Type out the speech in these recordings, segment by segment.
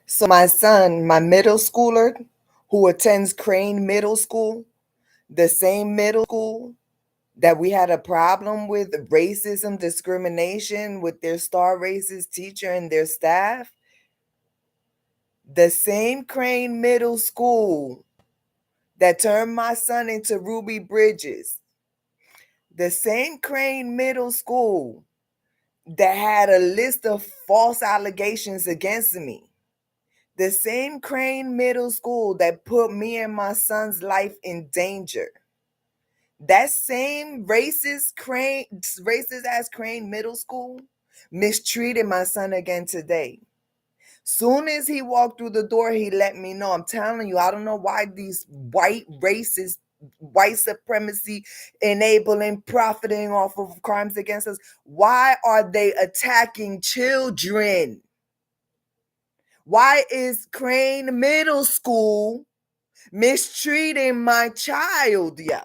So my son, my middle schooler, who attends Crane Middle School, the same middle school that we had a problem with racism, discrimination with their star racist teacher and their staff, the same Crane Middle School that turned my son into Ruby Bridges, the same Crane Middle School that had a list of false allegations against me. The same Crane Middle School that put me and my son's life in danger. That same racist ass Crane Middle School mistreated my son again today. Soon as he walked through the door, he let me know. I'm telling you, I don't know why these white racist, white supremacy enabling, profiting off of crimes against us. Why are they attacking children? Why is Crane Middle School mistreating my child, yo?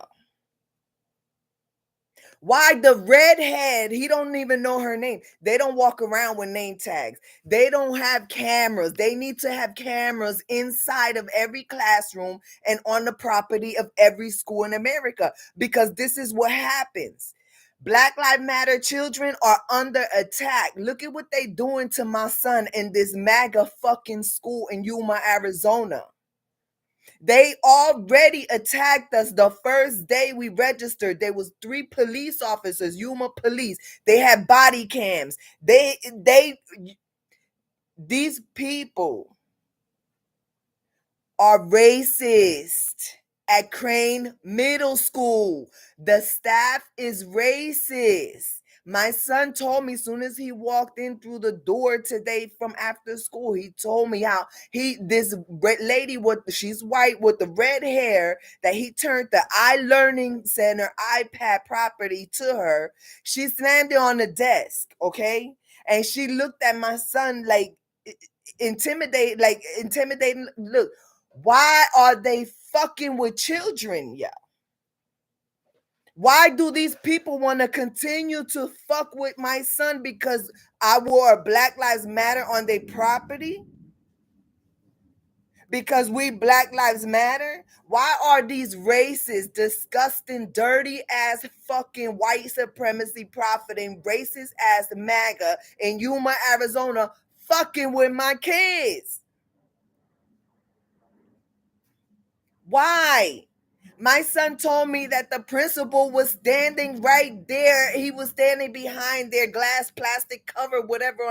Why the redhead? He don't even know her name. They don't walk around with name tags. They don't have cameras. They need to have cameras inside of every classroom and on the property of every school in America, because this is what happens. Black Lives Matter children are under attack. Look at what they doing to my son in this MAGA fucking school in Yuma, Arizona. They already attacked us the first day we registered. There was 3 police officers, Yuma police. They had body cams. These people are racist at Crane Middle School. The staff is racist. My son told me as soon as he walked in through the door today from after school, he told me how this lady she's white with the red hair, that he turned the iLearning Center iPad property to her. She slammed it on the desk, okay? And she looked at my son like intimidating. Look, why are they fucking with children, yeah? Why do these people want to continue to fuck with my son because I wore a Black Lives Matter on their property? Because we Black Lives Matter? Why are these racist, disgusting, dirty ass fucking white supremacy profiting, racist ass MAGA in Yuma, Arizona fucking with my kids? Why? My son told me that the principal was standing right there. He was standing behind their glass plastic cover, whatever.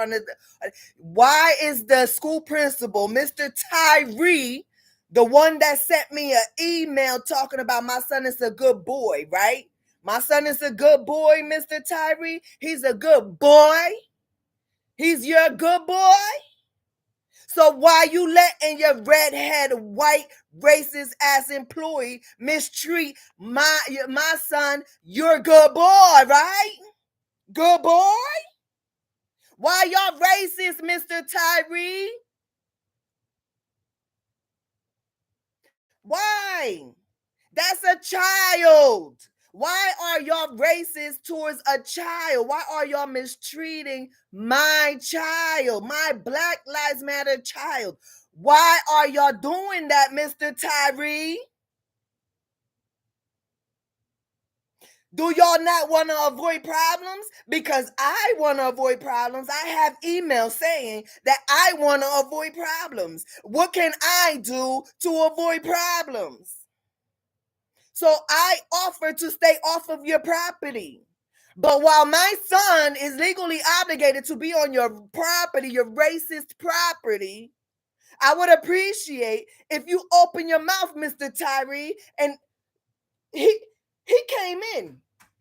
Why is the school principal, Mr. Tyree, the one that sent me an email talking about my son is a good boy, right? My son is a good boy, Mr. Tyree. He's a good boy. He's your good boy. So why you letting your redhead white racist ass employee mistreat my son? You're a good boy, right? Good boy? Why y'all racist, Mr. Tyree? Why? That's a child. Why are y'all racist towards a child? Why are y'all mistreating my child, my Black Lives Matter child? Why are y'all doing that, Mr. Tyree? Do y'all not want to avoid problems? Because I want to avoid problems. I have emails saying that I want to avoid problems. What can I do to avoid problems? So I offer to stay off of your property. But while my son is legally obligated to be on your property, your racist property, I would appreciate if you open your mouth, Mr. Tyree. And he he came in.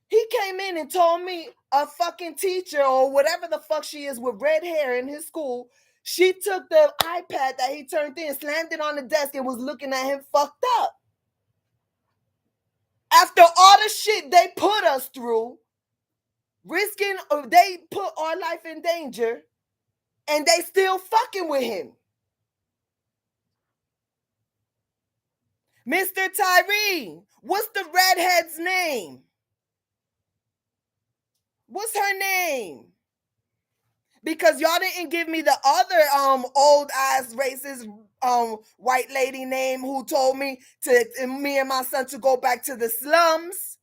He came in and told me a fucking teacher or whatever the fuck she is with red hair in his school, she took the iPad that he turned in, slammed it on the desk, and was looking at him fucked up. After all the shit they put us through, they put our life in danger, and they still fucking with him. Mr. Tyree, what's the redhead's name? What's her name? because y'all didn't give me the other old ass racist white lady name who told me me and my son to go back to the slums.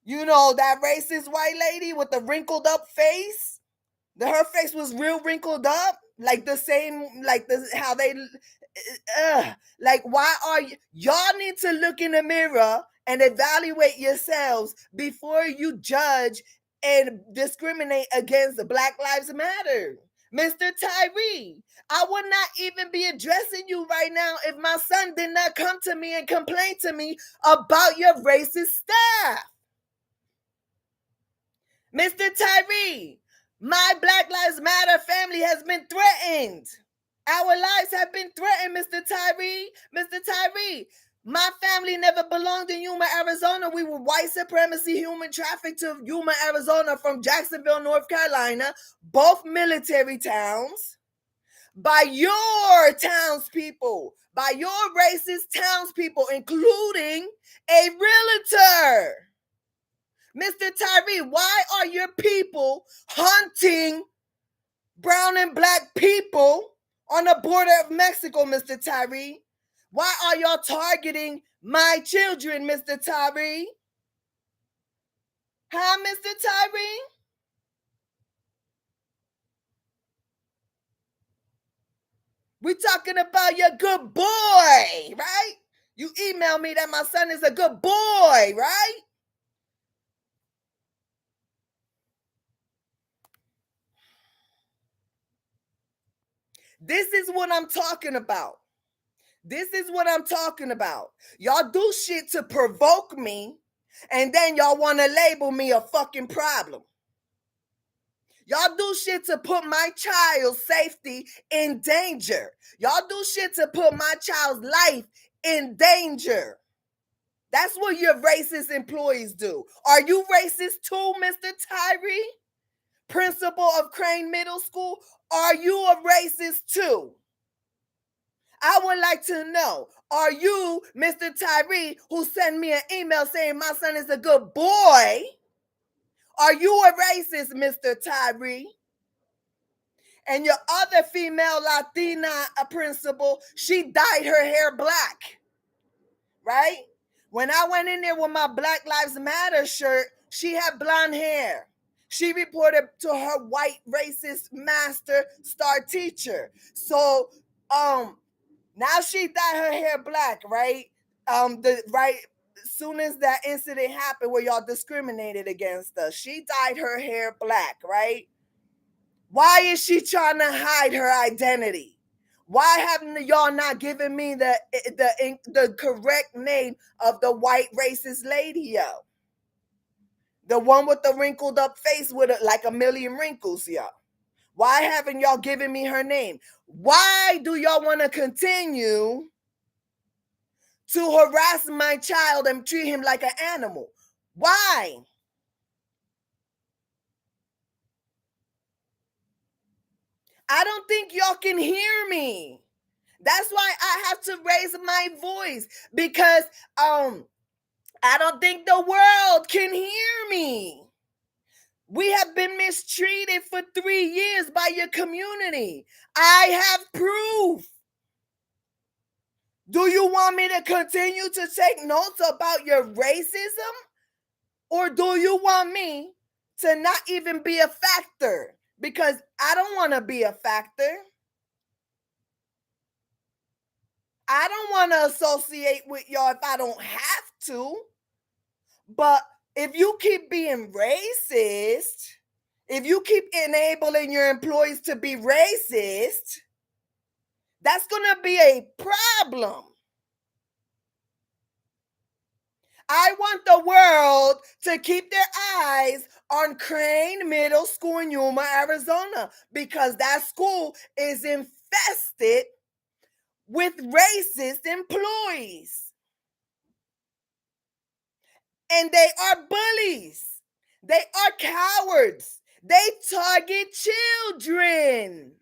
You know, that racist white lady with the wrinkled up face. Her face was real wrinkled up, like the same, like the how they, like why are y'all need to look in the mirror and evaluate yourselves before you judge and discriminate against the Black Lives Matter. Mr. Tyree, I would not even be addressing you right now if my son did not come to me and complain to me about your racist staff. Mr. Tyree, my Black Lives Matter family has been threatened. Our lives have been threatened, Mr. Tyree. Mr. Tyree, my family never belonged in Yuma, Arizona. We were white supremacy, human trafficked to Yuma, Arizona from Jacksonville, North Carolina, both military towns, by your townspeople, by your racist townspeople, including a realtor. Mr. Tyree, why are your people hunting brown and black people on the border of Mexico, Mr. Tyree? Why are y'all targeting my children, Mr. Tyree? Huh, Mr. Tyree? We talking about your good boy, right? You email me that my son is a good boy, right? This is what I'm talking about. This is what I'm talking about. Y'all do shit to provoke me, and then y'all want to label me a fucking problem. Y'all do shit to put my child's safety in danger. Y'all do shit to put my child's life in danger. That's what your racist employees do. Are you racist too, Mr. Tyree? Principal of Crane Middle School? Are you a racist too? I would like to know, are you, Mr. Tyree, who sent me an email saying my son is a good boy? Are you a racist, Mr. Tyree? And your other female Latina principal, she dyed her hair black, right? When I went in there with my Black Lives Matter shirt, she had blonde hair. She reported to her white racist master star teacher. So, now she dyed her hair black, right? As soon as that incident happened where y'all discriminated against us, she dyed her hair black, right? Why is she trying to hide her identity? Why haven't y'all not given me the correct name of the white racist lady, yo? The one with the wrinkled up face with like a million wrinkles, yo. Why haven't y'all given me her name? Why do y'all want to continue to harass my child and treat him like an animal? Why? I don't think y'all can hear me. That's why I have to raise my voice because I don't think the world can hear me. We have been mistreated for 3 years by your community. I have proof. Do you want me to continue to take notes about your racism? Or do you want me to not even be a factor? Because I don't want to be a factor. I don't want to associate with y'all if I don't have to. But if you keep being racist, if you keep enabling your employees to be racist, that's going to be a problem. I want the world to keep their eyes on Crane Middle School in Yuma, Arizona, because that school is infested with racist employees. And they are bullies. They are cowards. They target children.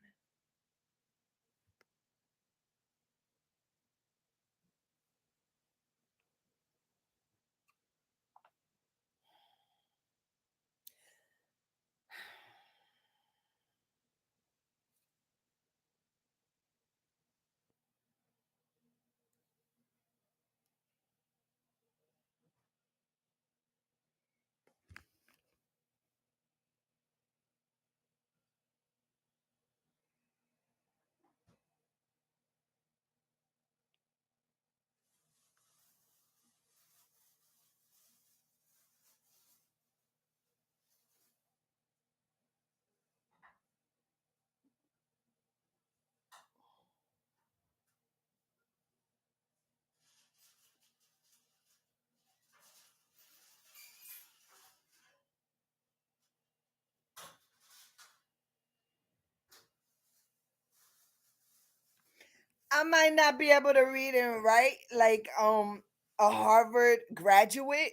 I might not be able to read and write like a Harvard graduate,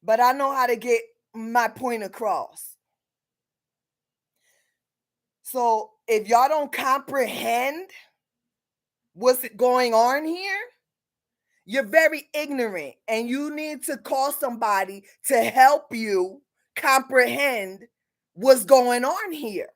but I know how to get my point across. So if y'all don't comprehend what's going on here, you're very ignorant and you need to call somebody to help you comprehend what's going on here.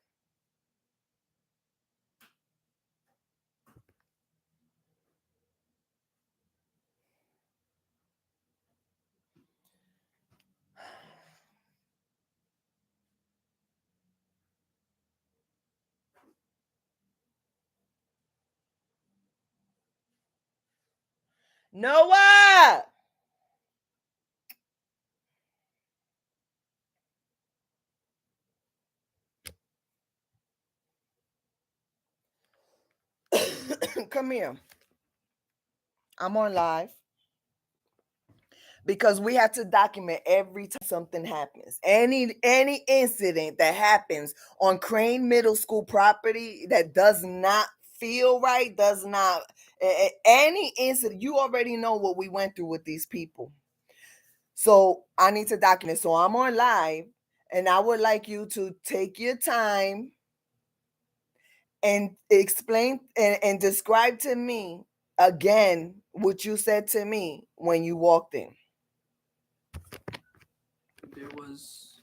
Noah! Come here. I'm on live because we have to document every time something happens. Any incident that happens on Crane Middle School property that does not feel right, does not any incident, you already know what we went through with these people. So I need to document. So I'm on live and I would like you to take your time and explain and describe to me again what you said to me when you walked in. There was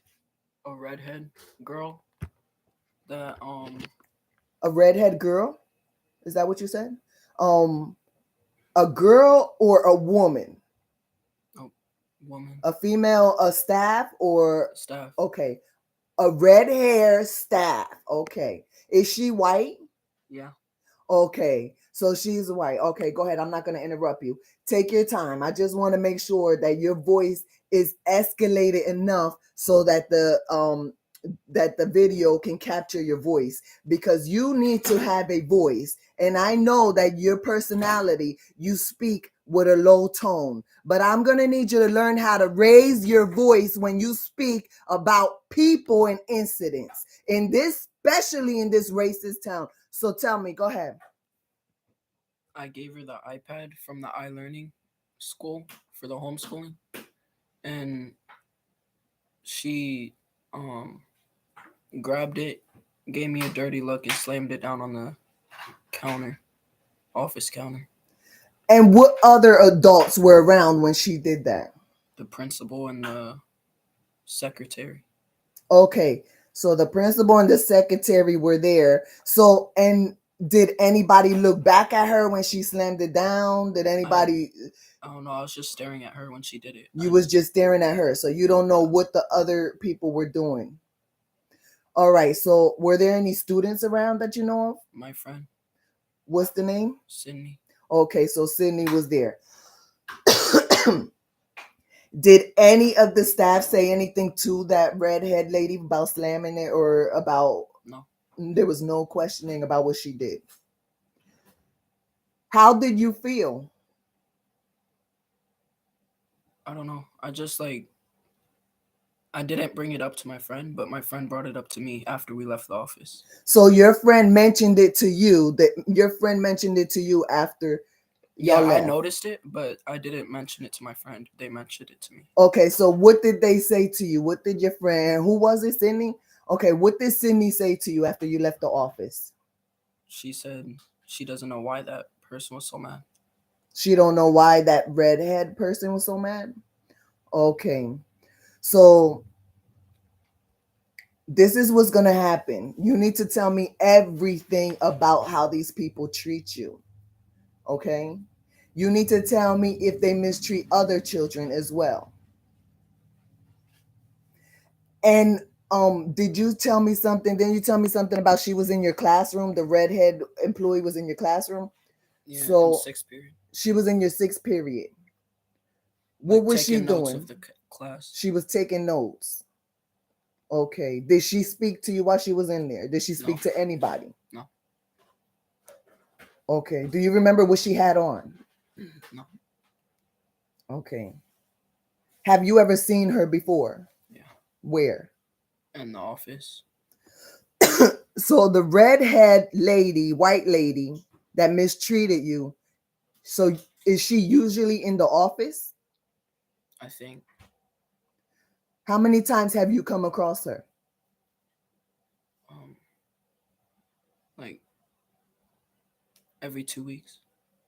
a redhead girl that A redhead girl? Is that what you said? Um, a girl or a woman? a woman A female, a staff or staff. okay. A red hair staff. Okay. Is she white? Yeah. Okay, so she's white. Okay, go ahead. I'm not going to interrupt you. Take your time. I just want to make sure that your voice is escalated enough so that the video can capture your voice because you need to have a voice. And I know that your personality, you speak with a low tone, but I'm going to need you to learn how to raise your voice when you speak about people and incidents in this, especially in this racist town. So tell me, go ahead. I gave her the iPad from the iLearning school for the homeschooling, and she grabbed it, gave me a dirty look, and slammed it down on the counter, office counter. And what other adults were around when she did that? The principal and the secretary. Okay, so the principal and the secretary were there. So, and did anybody look back at her when she slammed it down? Did anybody? I don't know. I was just staring at her when she did it. You was just staring at her, so you don't know what the other people were doing. All right. So, were there any students around that you know of? My friend. What's the name? Sydney. Okay, so Sydney was there. Did any of the staff say anything to that redhead lady about slamming it or about? No. There was no questioning about what she did. How did you feel? I don't know. I just I didn't bring it up to my friend, but my friend brought it up to me after we left the office. So your friend mentioned it to you. That your friend mentioned it to you after y'all left. I noticed it, but I didn't mention it to my friend. They mentioned it to me. Okay, so what did they say to you? What did your friend? Who was it, Sydney? Okay, what did Sydney say to you after you left the office? She said she doesn't know why that person was so mad. She don't know why that redhead person was so mad. Okay, so this is what's gonna happen. You need to tell me everything about how these people treat you. Okay, you need to tell me if they mistreat other children as well. And did you tell me something? Didn't you tell me something about she was in your classroom? The redhead employee was in your classroom. Yeah, So in sixth period. she was in your sixth period. What Like was she taking notes doing? of the class. She was taking notes. Okay. Did she speak to you while she was in there? Did she speak No. to anybody? No. Okay. Do you remember what she had on? No. Okay. Have you ever seen her before? Yeah. Where? In the office. So the redhead lady, white lady that mistreated you, so is she usually in the office? I think How many times have you come across her? um like every 2 weeks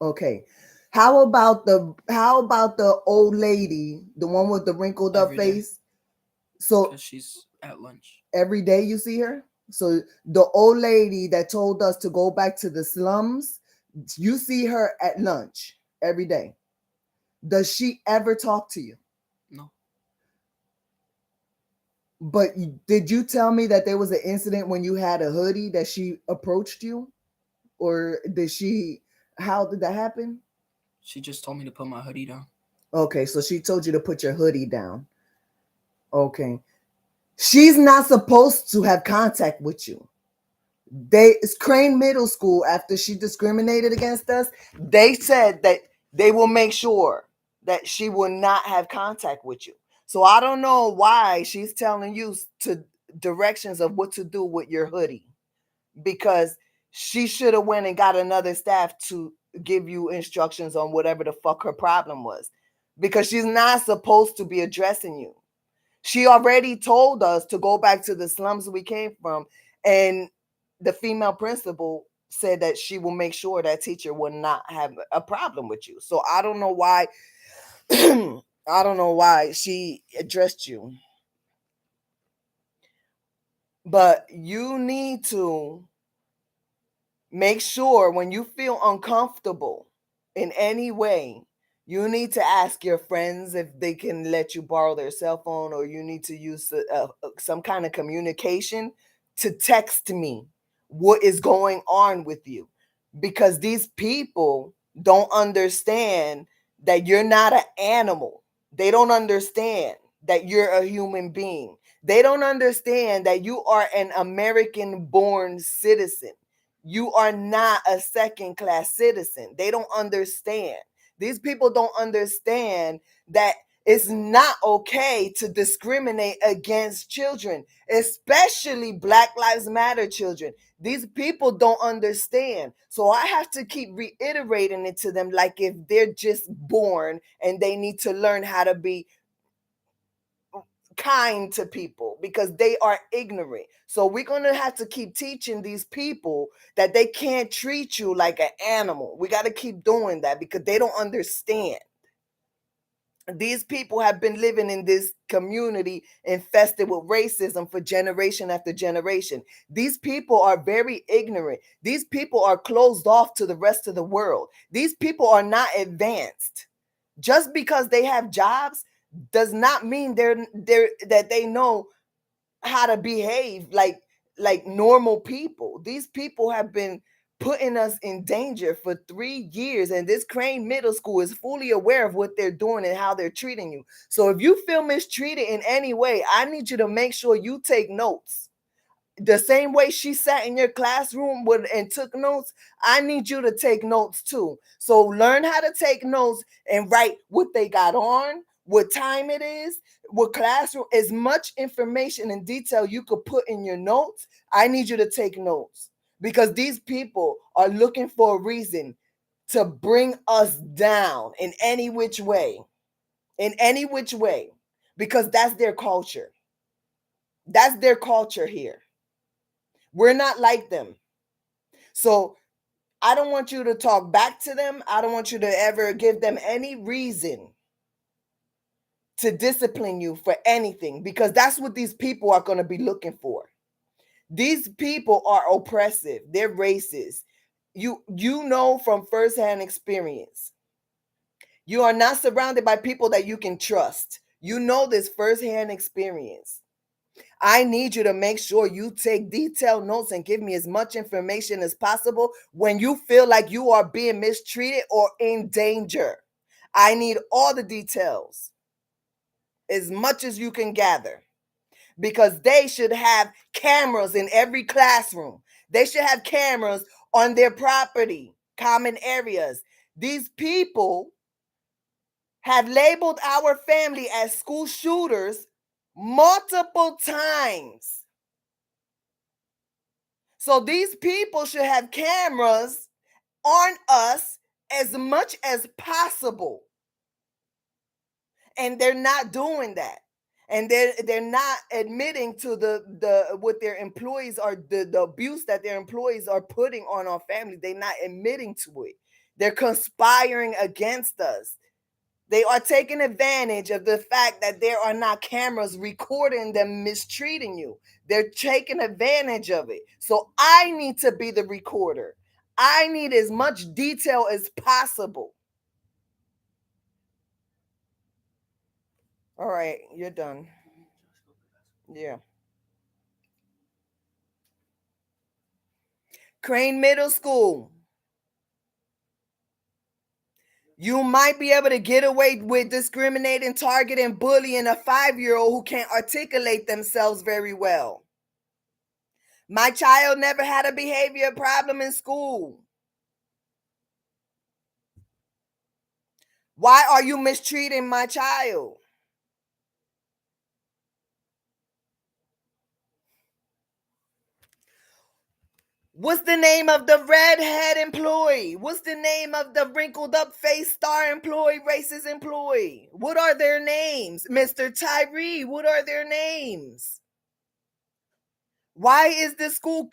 Okay. How about the old lady, the one with the wrinkled up every day face? So because she's at lunch. every day you see her? So the old lady that told us to go back to the slums, you see her at lunch every day. Does she ever talk to you? No, But did you tell me that there was an incident when you had a hoodie that she approached you? Or did she, how did that happen? she just told me to put my hoodie down. Okay, so she told you to put your hoodie down. Okay. She's not supposed to have contact with you. It's Crane Middle School, after she discriminated against us, they said that they will make sure that she will not have contact with you. So I don't know why she's telling you to directions of what to do with your hoodie, because she should have went and got another staff to give you instructions on whatever the fuck her problem was, because she's not supposed to be addressing you. She already told us to go back to the slums we came from, and the female principal said that she will make sure that teacher will not have a problem with you. So I don't know why I don't know why she addressed you. But you need to make sure when you feel uncomfortable in any way, you need to ask your friends if they can let you borrow their cell phone, or you need to use some kind of communication to text me what is going on with you, because these people don't understand that you're not an animal. They don't understand that you're a human being. They don't understand that you are an American born citizen. You are not a second class citizen. They don't understand. These people don't understand that it's not okay to discriminate against children, especially Black Lives Matter children. These people don't understand. So I have to keep reiterating it to them, like if they're just born and they need to learn how to be kind to people, because they are ignorant. So we're going to have to keep teaching these people that they can't treat you like an animal. We got to keep doing that because they don't understand. These people have been living in this community infested with racism for generation after generation. These people are very ignorant. These people are closed off to the rest of the world. These people are not advanced. Just because they have jobs does not mean they're that they know how to behave like normal people. These people have been putting us in danger for 3 years, and this Crane Middle School is fully aware of what they're doing and how they're treating you. So if you feel mistreated in any way, I need you to make sure you take notes. The same way she sat in your classroom and took notes, I need you to take notes too. So learn how to take notes and write what they got on, what time it is, what classroom, as much information and detail you could put in your notes. I need you to take notes, because these people are looking for a reason to bring us down in any which way, because that's their culture. That's their culture here. We're not like them. So I don't want you to talk back to them. I don't want you to ever give them any reason to discipline you for anything, because that's what these people are going to be looking for. These people are oppressive. They're racist. You know from firsthand experience. You are not surrounded by people that you can trust. You know this firsthand experience. I need you to make sure you take detailed notes and give me as much information as possible when you feel like you are being mistreated or in danger. I need all the details, as much as you can gather, because they should have cameras in every classroom. They should have cameras on their property, common areas. These people have labeled our family as school shooters multiple times. So these people should have cameras on us as much as possible. And they're not doing that. And they're not admitting to the what their employees are, the abuse that their employees are putting on our family. They're not admitting to it. They're conspiring against us. They are taking advantage of the fact that there are not cameras recording them mistreating you. They're taking advantage of it. So I need to be the recorder. I need as much detail as possible. All right, you're done. Yeah. Crane Middle School. You might be able to get away with discriminating, targeting, bullying a 5-year-old who can't articulate themselves very well. My child never had a behavior problem in school. Why are you mistreating my child? What's the name of the redhead employee? What's the name of the wrinkled up face star employee, racist employee? What are their names? Mr. Tyree, what are their names? Why is the school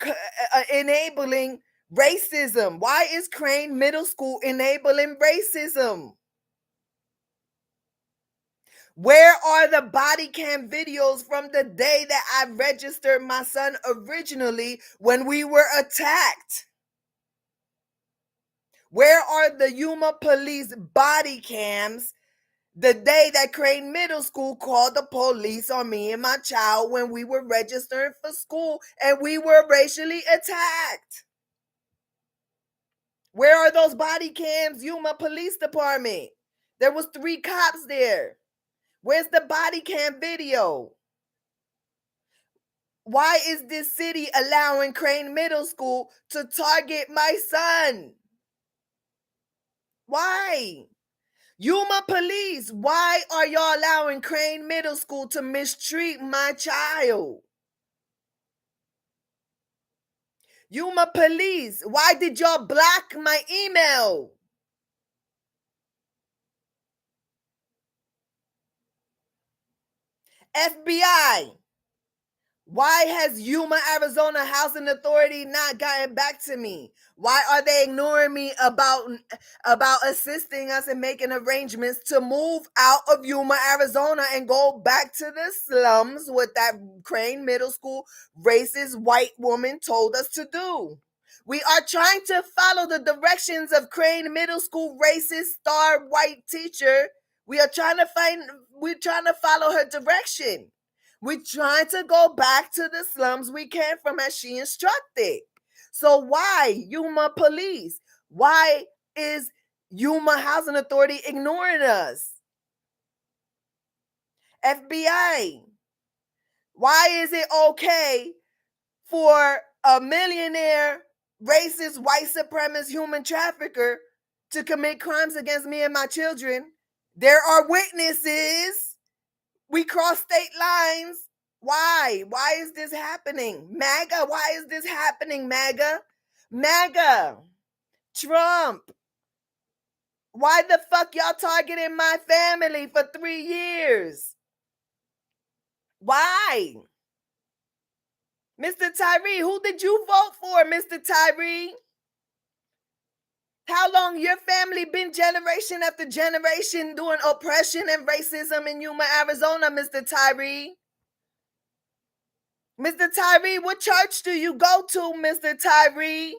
enabling racism? Why is Crane Middle School enabling racism? Where are the body cam videos from the day that I registered my son originally when we were attacked? Where are the Yuma police body cams the day that Crane Middle School called the police on me and my child when we were registering for school and we were racially attacked? Where are those body cams, Yuma Police Department? There was 3 cops there. Where's the body cam video? Why is this city allowing Crane Middle School to target my son? Why? Yuma Police, why are y'all allowing Crane Middle School to mistreat my child? Yuma Police, why did y'all block my email? FBI, why has Yuma, Arizona Housing Authority not gotten back to me? Why are they ignoring me about assisting us in making arrangements to move out of Yuma, Arizona and go back to the slums, what that Crane Middle School racist white woman told us to do? We are trying to follow the directions of Crane Middle School racist star white teacher. We're trying to follow her direction. We're trying to go back to the slums we came from as she instructed. So why, Yuma Police? Why is Yuma Housing Authority ignoring us? FBI, why is it okay for a millionaire, racist, white supremacist, human trafficker to commit crimes against me and my children? There are witnesses. We cross state lines. Why? Why is this happening? MAGA, why is this happening, MAGA? MAGA, Trump, why the fuck y'all targeting my family for 3 years? Why? Mr. Tyree, who did you vote for, Mr. Tyree? How long your family been generation after generation doing oppression and racism in Yuma, Arizona, Mr. Tyree? Mr. Tyree, what church do you go to, Mr. Tyree?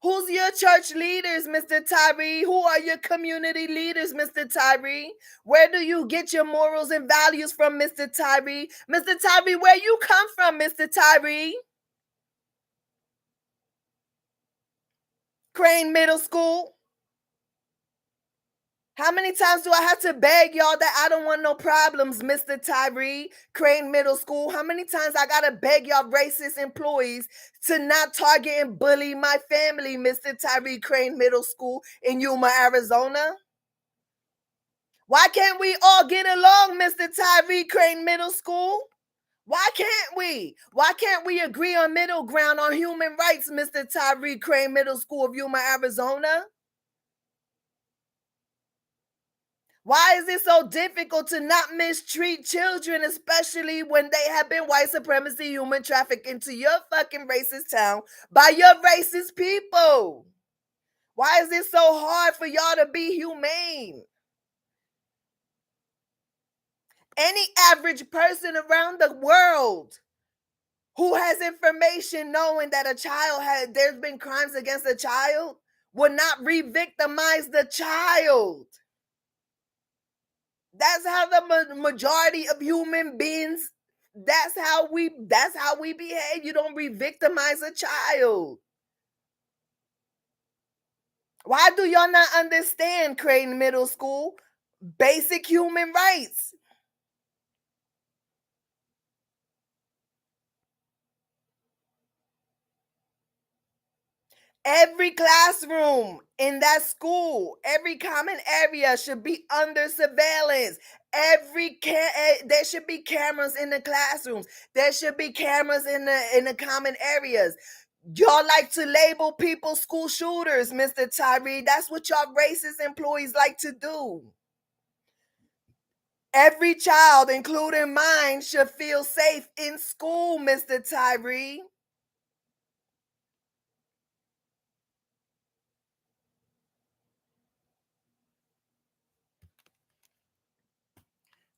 Who's your church leaders, Mr. Tyree? Who are your community leaders, Mr. Tyree? Where do you get your morals and values from, Mr. Tyree? Mr. Tyree, where you come from, Mr. Tyree? Crane Middle School. How many times do I have to beg y'all that I don't want no problems, Mr. Tyree? Crane Middle School. How many times I gotta beg y'all racist employees to not target and bully my family, Mr. Tyree? Crane Middle School in Yuma, Arizona? Why can't we all get along, Mr. Tyree? Crane Middle School? Why can't we? Why can't we agree on middle ground on human rights, Mr. Tyree Crane Middle School of Yuma, Arizona? Why is it so difficult to not mistreat children, especially when they have been white supremacy, human trafficked into your fucking racist town by your racist people? Why is it so hard for y'all to be humane? Any average person around the world who has information knowing that there's been crimes against a child would not re-victimize the child. That's how the majority of human beings, that's how we behave. You don't re-victimize a child. Why do y'all not understand, Crane Middle School, basic human rights? Every classroom in that school, every common area should be under surveillance. There should be cameras in the classrooms. There should be cameras in the common areas. Y'all like to label people school shooters, Mr. Tyree. That's what y'all racist employees like to do. Every child, including mine, should feel safe in school, Mr. Tyree.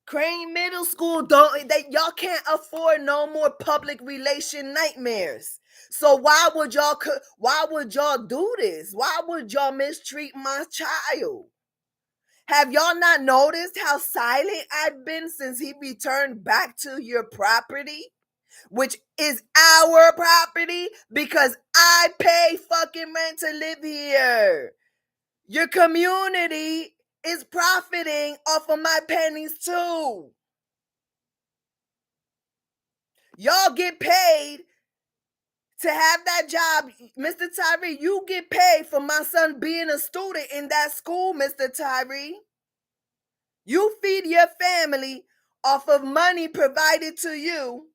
Crane Middle School y'all can't afford no more public relation nightmares. So why would y'all do this? Why would y'all mistreat my child? Have y'all not noticed how silent I've been since he returned back to your property? Which is our property because I pay fucking rent to live here. Your community is profiting off of my pennies too. Y'all get paid to have that job. Mr. Tyree, you get paid for my son being a student in that school, Mr. Tyree. You feed your family off of money provided to you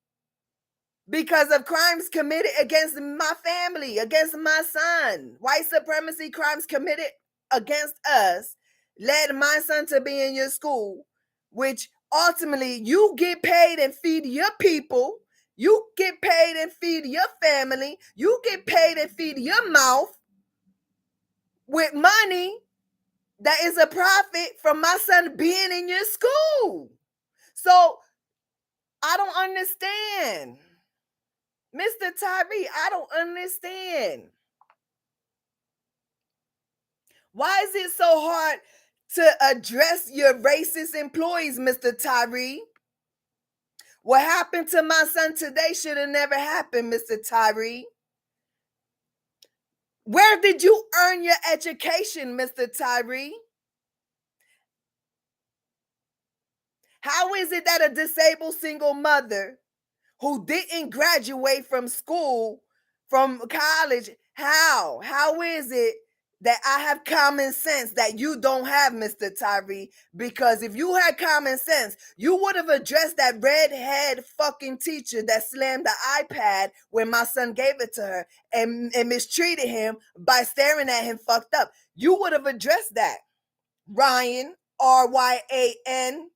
because of crimes committed against my family, against my son. White supremacy crimes committed against us led my son to be in your school, which ultimately you get paid and feed your people. You get paid and feed your family. You get paid and feed your mouth with money that is a profit from my son being in your school. So I don't understand. Mr. Tyree, I don't understand. Why is it so hard to address your racist employees, Mr. Tyree? What happened to my son today should have never happened, Mr. Tyree. Where did you earn your education, Mr. Tyree? How is it that a disabled single mother who didn't graduate from school, from college, how is it that I have common sense that you don't have, Mr. Tyree? Because if you had common sense, you would have addressed that redhead fucking teacher that slammed the iPad when my son gave it to her and mistreated him by staring at him fucked up. You would have addressed that. Ryan, Ryan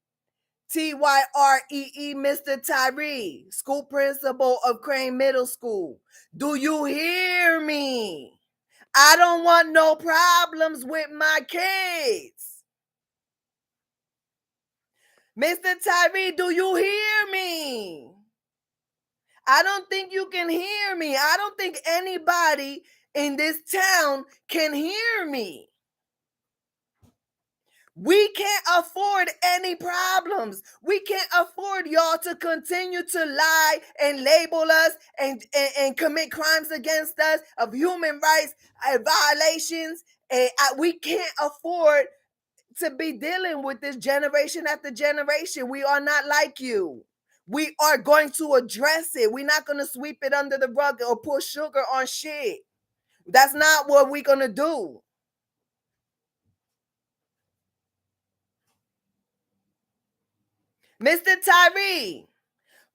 Tyree, Mr. Tyree, school principal of Crane Middle School. Do you hear me? I don't want no problems with my kids. Mr. Tyree, do you hear me? I don't think you can hear me. I don't think anybody in this town can hear me. We can't afford any problems. We can't afford y'all to continue to lie and label us and commit crimes against us of human rights violations. And we can't afford to be dealing with this generation after generation. We are not like you. We are going to address it. We're not going to sweep it under the rug or pour sugar on shit. That's not what we're going to do. Mr. Tyree,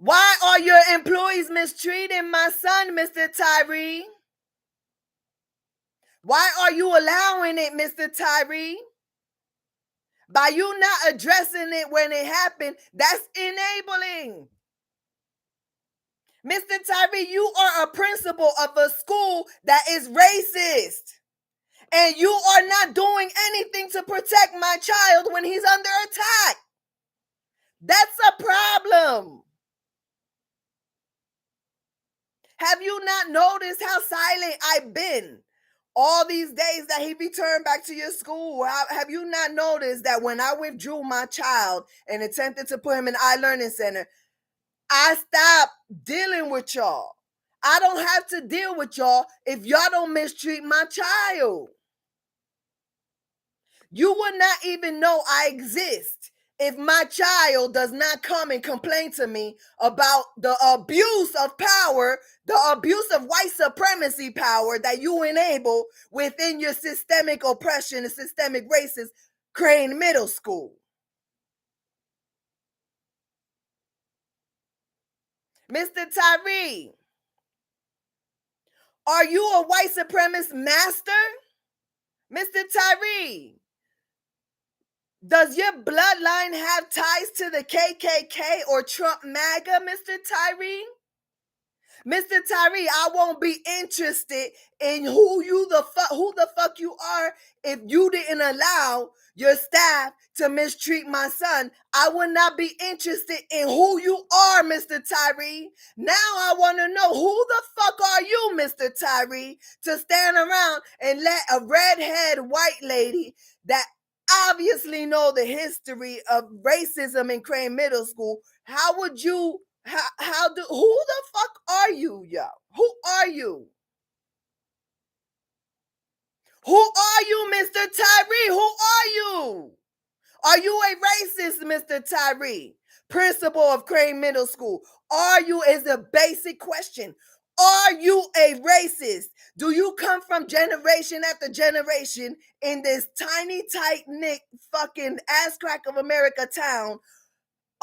Why are your employees mistreating my son, Mr. Tyree? Why are you allowing it, Mr. Tyree? By you not addressing it when it happened, that's enabling. Mr. Tyree, you are a principal of a school that is racist. And you are not doing anything to protect my child when he's under attack. That's a problem. Have you not noticed how silent I've been all these days that he returned back to your school? Have you not noticed that when I withdrew my child and attempted to put him in iLearning Center, I stopped dealing with y'all? I don't have to deal with y'all if y'all don't mistreat my child. You would not even know I exist if my child does not come and complain to me about the abuse of power, the abuse of white supremacy power that you enable within your systemic oppression and systemic racist Crane Middle School. Mr. Tyree, are you a white supremacist master? Mr. Tyree, does your bloodline have ties to the KKK or Trump MAGA, Mr. Tyree? Mr. Tyree, I won't be interested in who the fuck you are if you didn't allow your staff to mistreat my son. I would not be interested in who you are, Mr. Tyree. Now I want to know who the fuck are you, Mr. Tyree, to stand around and let a redhead white lady that obviously know the history of racism in Crane Middle School. How would you who the fuck are you, yo? Who are you? Who are you, Mr. Tyree? Who are you? Are you a racist, Mr. Tyree? Principal of Crane Middle School. Are you is a basic question. Are you a racist? Do you come from generation after generation in this tiny, tight-knit fucking ass crack of America town?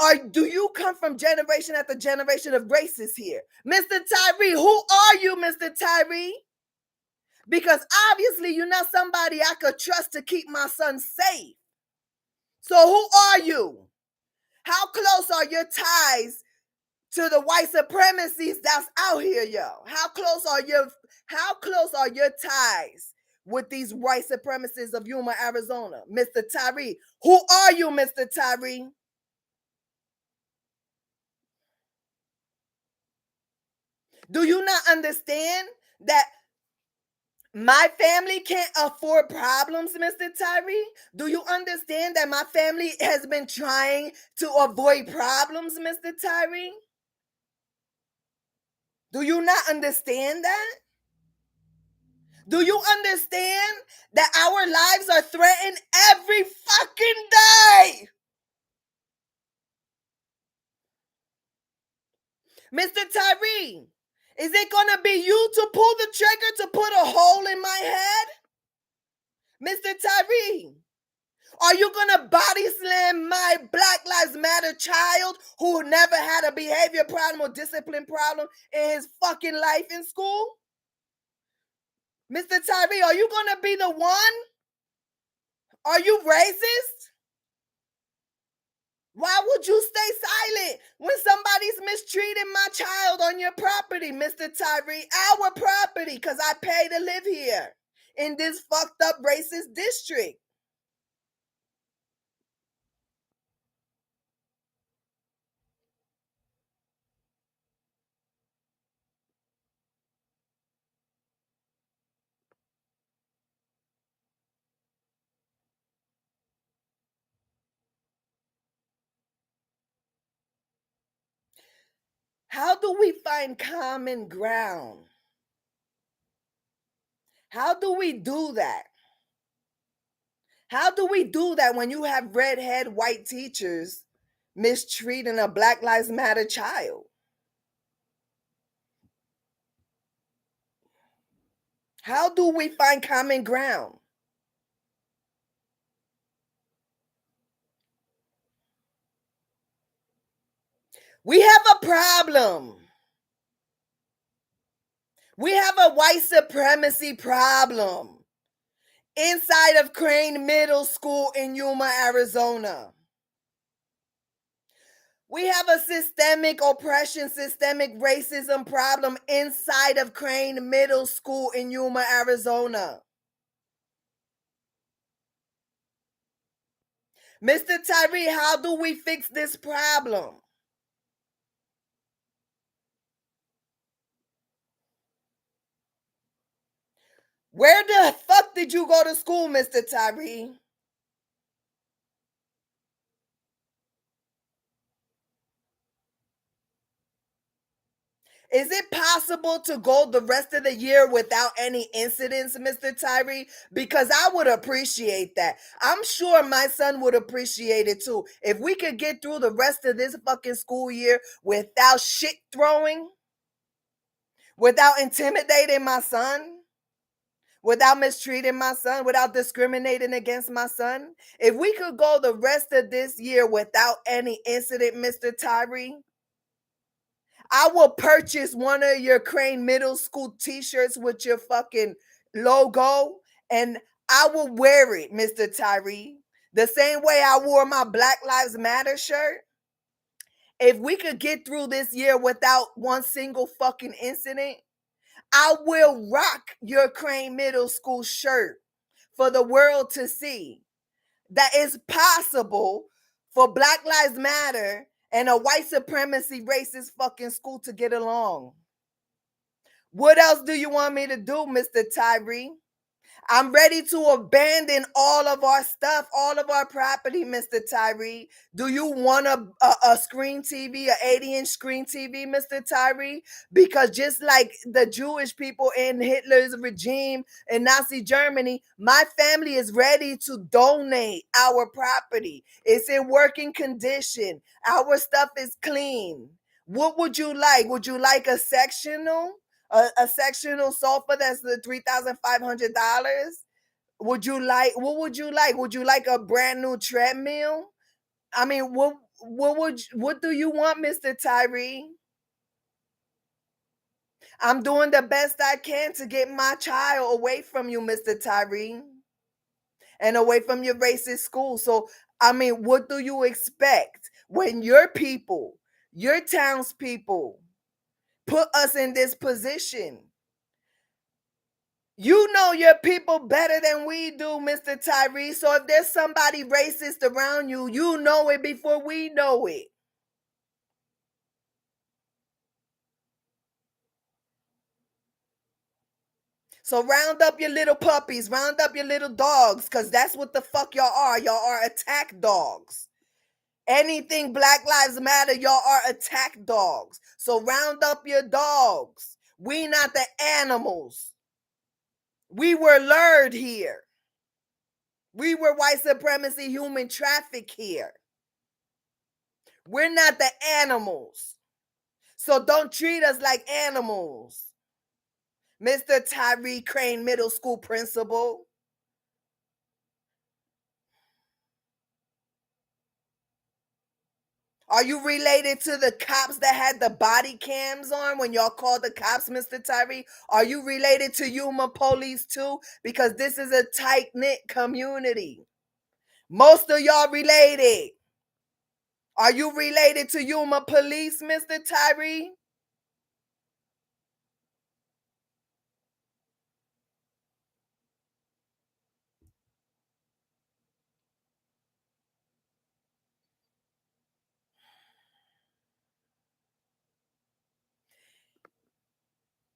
Or do you come from generation after generation of racists here? Mr. Tyree, who are you, Mr. Tyree? Because obviously you're not somebody I could trust to keep my son safe. So who are you? How close are your ties to the white supremacies that's out here, yo? How close are your ties with these white supremacists of Yuma, Arizona? Mr. Tyree, who are you, Mr. Tyree? Do you not understand that my family can't afford problems, Mr. Tyree? Do you understand that my family has been trying to avoid problems, Mr. Tyree? Do you not understand that? Do you understand that our lives are threatened every fucking day? Mr. Tyree, is it gonna be you to pull the trigger to put a hole in my head? Mr. Tyree, are you gonna body slam my Black Lives Matter child who never had a behavior problem or discipline problem in his fucking life in school? Mr. Tyree, are you gonna be the one? Are you racist? Why would you stay silent when somebody's mistreating my child on your property, Mr. Tyree? Our property, because I pay to live here in this fucked up racist district. How do we find common ground? How do we do that? How do we do that when you have redhead white teachers mistreating a Black Lives Matter child? How do we find common ground? We have a problem. We have a white supremacy problem inside of Crane Middle School in Yuma, Arizona. We have a systemic oppression, systemic racism problem inside of Crane Middle School in Yuma, Arizona. Mr. Tyree, how do we fix this problem? Where the fuck did you go to school, Mr. Tyree? Is it possible to go the rest of the year without any incidents, Mr. Tyree? Because I would appreciate that. I'm sure my son would appreciate it too. If we could get through the rest of this fucking school year without shit throwing, without intimidating my son, without mistreating my son, without discriminating against my son, if we could go the rest of this year without any incident, Mr. Tyree, I will purchase one of your Crane Middle School t-shirts with your fucking logo and I will wear it, Mr. Tyree. The same way I wore my Black Lives Matter shirt. If we could get through this year without one single fucking incident, I will rock your Crane Middle School shirt for the world to see that it's possible for Black Lives Matter and a white supremacy racist fucking school to get along. What else do you want me to do, Mr. Tyree? I'm ready to abandon all of our stuff, all of our property, Mr. Tyree. Do you want a screen TV, an 80-inch screen TV, Mr. Tyree? Because just like the Jewish people in Hitler's regime in Nazi Germany, my family is ready to donate our property. It's in working condition. Our stuff is clean. What would you like? Would you like a sectional? A sectional sofa that's the $3,500. Would you like? What would you like? Would you like a brand new treadmill? I mean, what do you want, Mr. Tyree? I'm doing the best I can to get my child away from you, Mr. Tyree, and away from your racist school. So, I mean, what do you expect when your people, your townspeople, put us in this position? You know your people better than we do, Mr. Tyree. So if there's somebody racist around you, you know it before we know it. So round up your little puppies, round up your little dogs, because that's what the fuck y'all are. Y'all are attack dogs. Anything Black Lives Matter, y'all are attack dogs. So round up your dogs. We not the animals. We were lured here. We were white supremacy, human traffic here. We're not the animals. So don't treat us like animals. Mr. Tyree Crane Middle School principal. Are you related to the cops that had the body cams on when y'all called the cops, Mr. Tyree? Are you related to Yuma police too? Because this is a tight-knit community. Most of y'all related. Are you related to Yuma police, Mr. Tyree?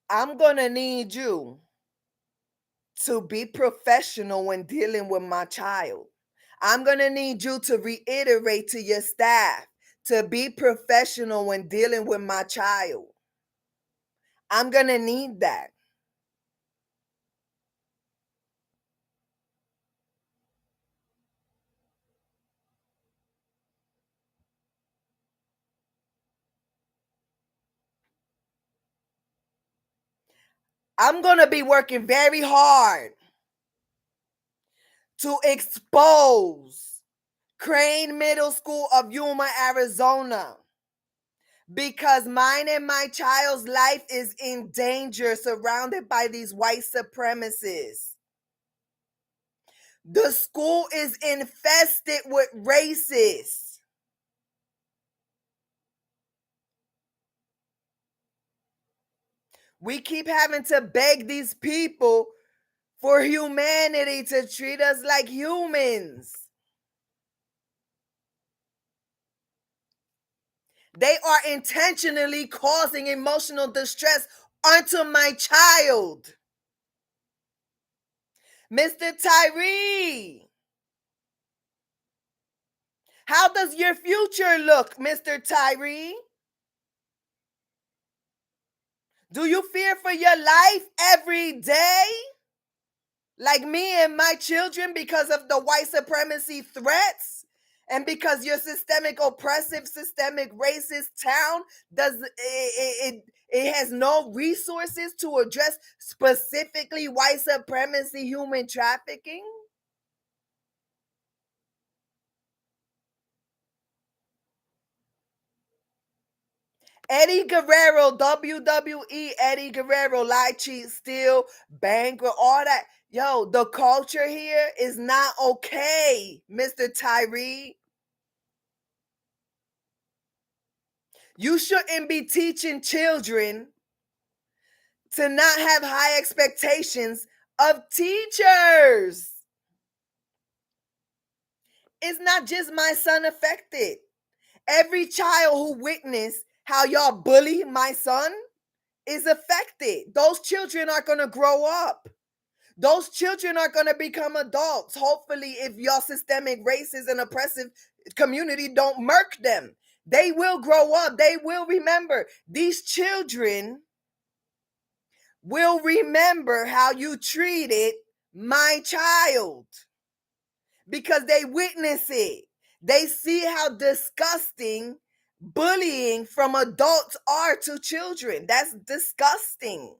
I'm gonna need you to be professional when dealing with my child. I'm going to need you to reiterate to your staff to be professional when dealing with my child. I'm going to need that. I'm going to be working very hard to expose Crane Middle School of Yuma, Arizona. Because mine and my child's life is in danger, surrounded by these white supremacists. The school is infested with racists. We keep having to beg these people for humanity, to treat us like humans. They are intentionally causing emotional distress onto my child. Mr. Tyree, how does your future look, Mr. Tyree? Do you fear for your life every day? Like me and my children, because of the white supremacy threats? And because your systemic oppressive, systemic racist town it has no resources to address specifically white supremacy human trafficking? Eddie Guerrero, WWE Eddie Guerrero, lie, cheat, steal, bank, all that. Yo, the culture here is not okay, Mr. Tyree. You shouldn't be teaching children to not have high expectations of teachers. It's not just my son affected. Every child who witnessed how y'all bully my son is affected. Those children are going to grow up. Those children are going to become adults. Hopefully, if your systemic racist and oppressive community don't murk them, they will grow up. They will remember. These children will remember how you treated my child because they witness it. They see how disgusting bullying from adults are to children. That's disgusting.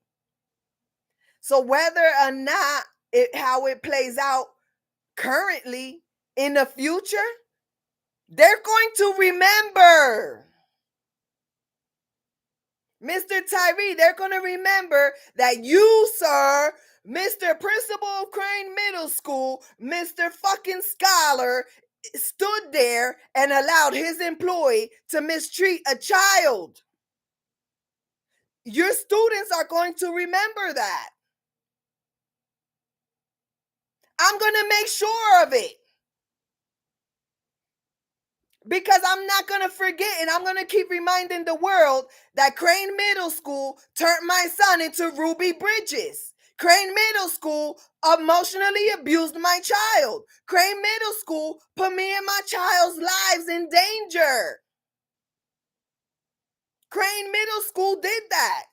So whether or not how it plays out currently, in the future, they're going to remember. Mr. Tyree, they're going to remember that you, sir, Mr. Principal of Crane Middle School, Mr. fucking Scholar, stood there and allowed his employee to mistreat a child. Your students are going to remember that. I'm going to make sure of it. Because I'm not going to forget, and I'm going to keep reminding the world that Crane Middle School turned my son into Ruby Bridges. Crane Middle School emotionally abused my child. Crane Middle School put me and my child's lives in danger. Crane Middle School did that.